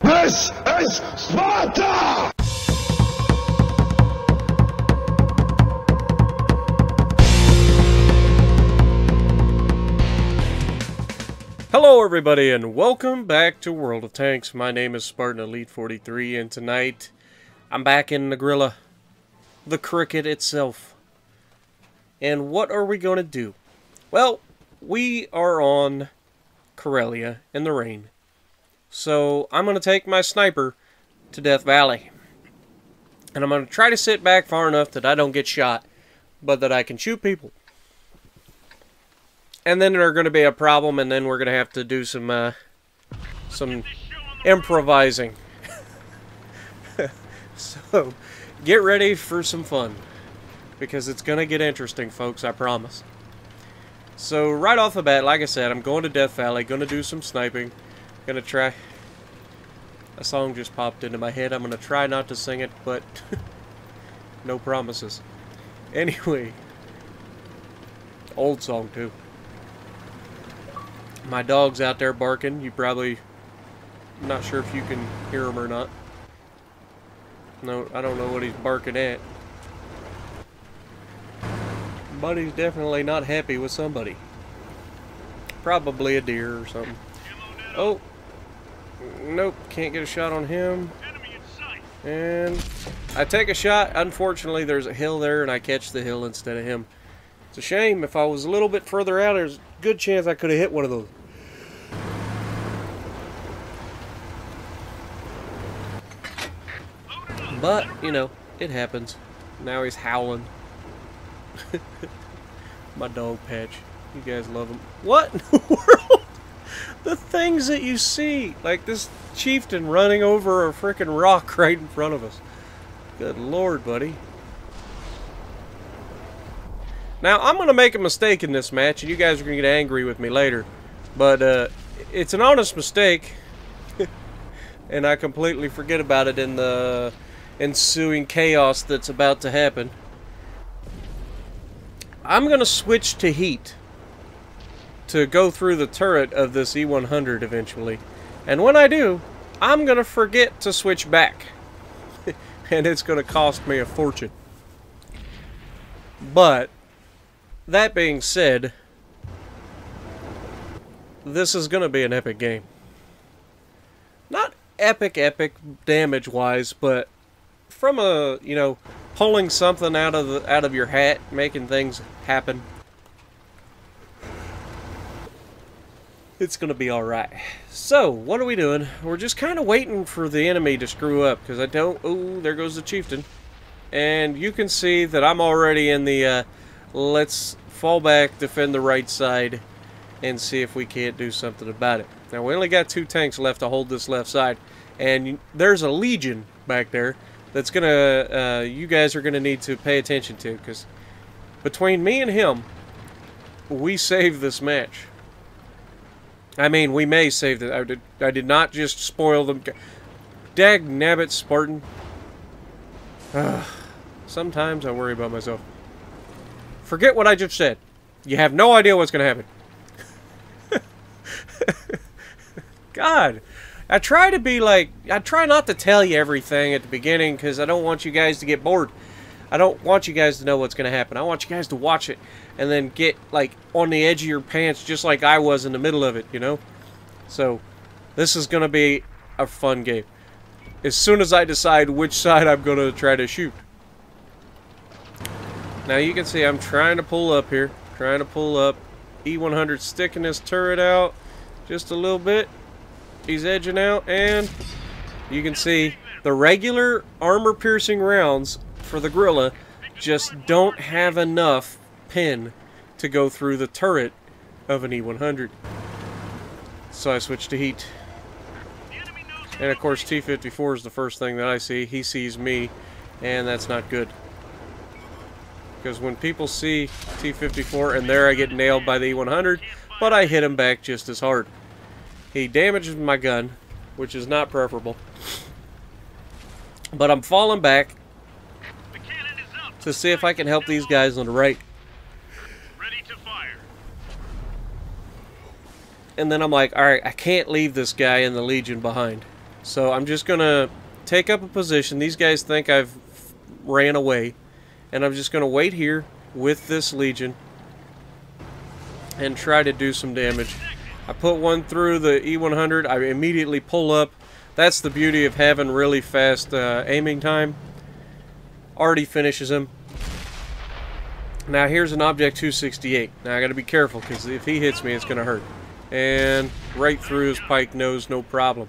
This is Sparta! Hello everybody and welcome back to World of Tanks. My name is Spartan Elite 43 and tonight I'm back in the Grilla, the cricket itself. And what are we going to do? Well, we are on Karelia in the rain. So I'm going to take my sniper to Death Valley. And I'm going to try to sit back far enough that I don't get shot, but that I can shoot people. And then there's going to be a problem, and then we're going to have to do some improvising. So, get ready for some fun. Because it's going to get interesting, folks, I promise. So, right off the bat, like I said, I'm going to Death Valley, going to do some sniping. Going to try... A song just popped into my head. I'm going to try not to sing it, but... no promises. Anyway. Old song, too. My dog's out there barking. You probably... I'm not sure if you can hear him or not. No, I don't know what he's barking at. But he's definitely not happy with somebody. Probably a deer or something. Oh! Nope, can't get a shot on him. And I take a shot. Unfortunately, there's a hill there, and I catch the hill instead of him. It's a shame. If I was a little bit further out, there's a good chance I could have hit one of those. But, you know, it happens. Now he's howling. My dog Patch. You guys love him. What in the world? The things that you see. Like this chieftain running over a freaking rock right in front of us. Good lord, buddy. Now, I'm going to make a mistake in this match, and you guys are going to get angry with me later. But, it's an honest mistake. And I completely forget about it in the ensuing chaos that's about to happen. I'm going to switch to heat to go through the turret of this E100 eventually. And when I do, I'm going to forget to switch back. And it's going to cost me a fortune. But... that being said, this is going to be an epic game. Not epic damage-wise, but from a, you know, pulling something out of your hat, making things happen. It's going to be alright. So, what are we doing? We're just kind of waiting for the enemy to screw up, because I don't... ooh, there goes the chieftain. And you can see that I'm already in the... let's fall back, defend the right side, and see if we can't do something about it. Now, we only got 2 tanks left to hold this left side, and there's a Legion back there that's gonna, you guys are gonna need to pay attention to, because between me and him, we saved this match. I mean, we may save it. I did not just spoil them. Dag nabbit, Spartan. Sometimes I worry about myself. Forget what I just said. You have no idea what's going to happen. God. I try to be like... I try not to tell you everything at the beginning because I don't want you guys to get bored. I don't want you guys to know what's going to happen. I want you guys to watch it and then get, like, on the edge of your pants just like I was in the middle of it, you know? So, this is going to be a fun game. As soon as I decide which side I'm going to try to shoot. Now you can see I'm trying to pull up here. Trying to pull up. E100 sticking his turret out just a little bit. He's edging out, and you can see the regular armor-piercing rounds for the Grilla just don't have enough pin to go through the turret of an E100. So I switched to heat. And of course T-54 is the first thing that I see. He sees me, and that's not good. Because when people see T-54, and there I get nailed by the E100, but I hit him back just as hard. He damages my gun, which is not preferable. But I'm falling back to see if I can help these guys on the right. Ready to fire. And then I'm like, alright, I can't leave this guy in the Legion behind. So I'm just going to take up a position. These guys think I've ran away. And I'm just going to wait here with this Legion and try to do some damage. I put one through the E100. I immediately pull up. That's the beauty of having really fast aiming time. Already finishes him. Now here's an Object 268. Now I got to be careful because if he hits me, it's going to hurt. And right through his pike nose, no problem.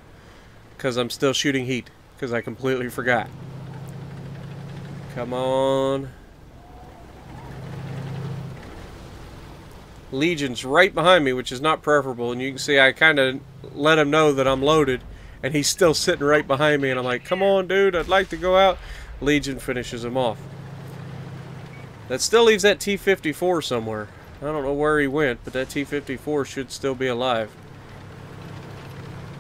Because I'm still shooting heat. Because I completely forgot. Come on. Legion's right behind me, which is not preferable. And you can see I kind of let him know that I'm loaded. And he's still sitting right behind me. And I'm like, come on, dude, I'd like to go out. Legion finishes him off. That still leaves that T-54 somewhere. I don't know where he went, but that T-54 should still be alive.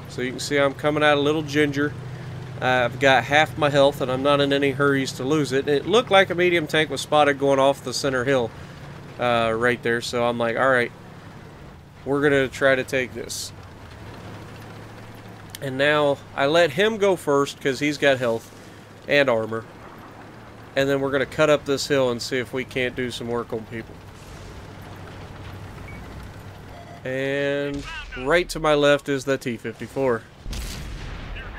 So you can see I'm coming out a little ginger. I've got half my health, and I'm not in any hurries to lose it. It looked like a medium tank was spotted going off the center hill right there. So I'm like, alright, we're going to try to take this. And now I let him go first because he's got health and armor. And then we're going to cut up this hill and see if we can't do some work on people. And right to my left is the T-54.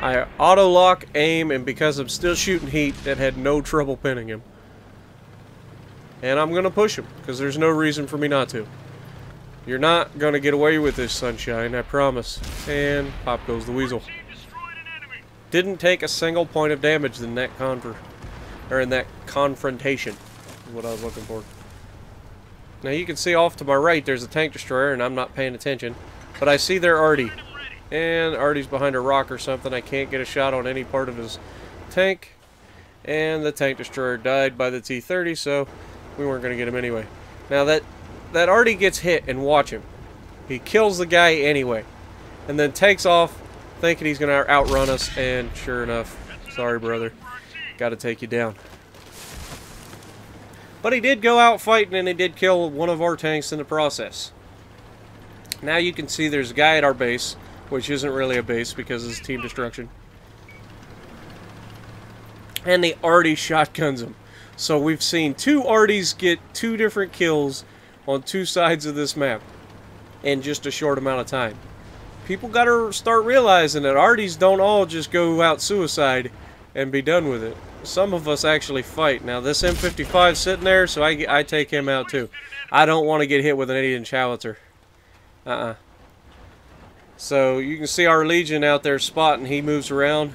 I auto-lock, aim, and because I'm still shooting heat, that had no trouble pinning him. And I'm going to push him, because there's no reason for me not to. You're not going to get away with this, sunshine, I promise. And pop goes the weasel. Didn't take a single point of damage in that confrontation, is what I was looking for. Now you can see off to my right there's a tank destroyer, and I'm not paying attention. But I see their Artie. And Artie's behind a rock or something. I can't get a shot on any part of his tank. And the tank destroyer died by the T-30, so we weren't going to get him anyway. Now that Artie gets hit, and watch him. He kills the guy anyway. And then takes off thinking he's going to outrun us, and sure enough, sorry brother, got to take you down. But he did go out fighting, and he did kill one of our tanks in the process. Now you can see there's a guy at our base, which isn't really a base because it's team destruction. And the Artie shotguns him. So we've seen two Arties get 2 different kills on 2 sides of this map in just a short amount of time. People got to start realizing that Arties don't all just go out suicide and be done with it. Some of us actually fight. Now this M55's sitting there, so I take him out too. I don't want to get hit with an 8-inch howitzer. So you can see our Legion out there spotting. He moves around.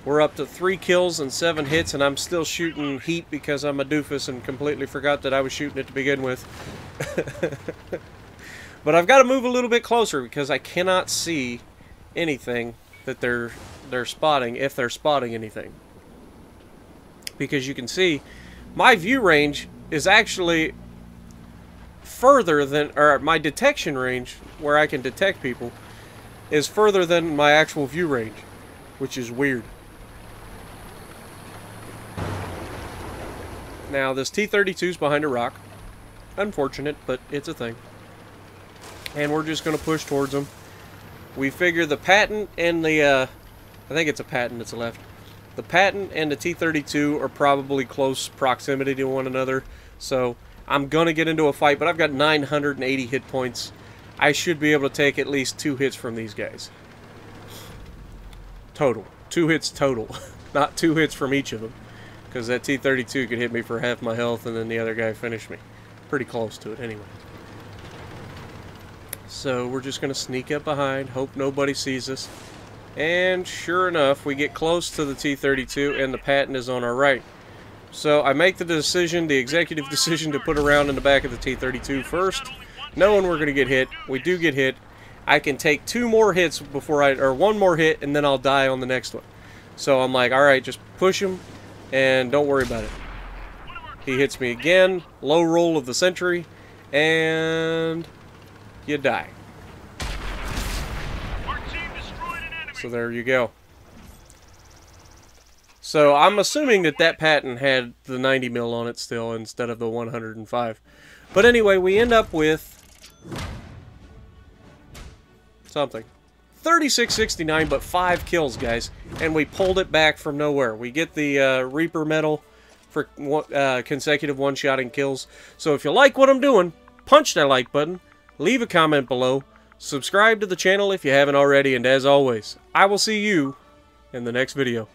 We're up to 3 kills and 7 hits, and I'm still shooting heat because I'm a doofus and completely forgot that I was shooting it to begin with. But I've got to move a little bit closer because I cannot see anything that they're spotting, if they're spotting anything. Because you can see my view range is actually further than, or my detection range where I can detect people is further than my actual view range, which is weird. Now this T-32 is behind a rock. Unfortunate, but it's a thing. And we're just going to push towards them. We figure the Patton and the, I think it's a Patton that's left. The Patton and the T-32 are probably close proximity to one another. So I'm going to get into a fight, but I've got 980 hit points. I should be able to take at least 2 hits from these guys. Total. 2 hits total. Not 2 hits from each of them. Because that T-32 could hit me for half my health and then the other guy finished me. Pretty close to it anyway. So we're just going to sneak up behind, hope nobody sees us. And sure enough, we get close to the T-32 and the Patton is on our right. So I make the decision, the executive decision, to put a round in the back of the T-32 first, knowing we're going to get hit. We do get hit. I can take 2 more hits before or 1 more hit, and then I'll die on the next one. So I'm like, alright, just push him, and don't worry about it. He hits me again, low roll of the century, and you die. So there you go. So I'm assuming that Patton had the 90 mil on it still instead of the 105. But anyway, we end up with something. 3669, but 5 kills, guys. And we pulled it back from nowhere. We get the Reaper medal for consecutive one-shotting kills. So if you like what I'm doing, punch that like button, leave a comment below, subscribe to the channel if you haven't already, and as always, I will see you in the next video.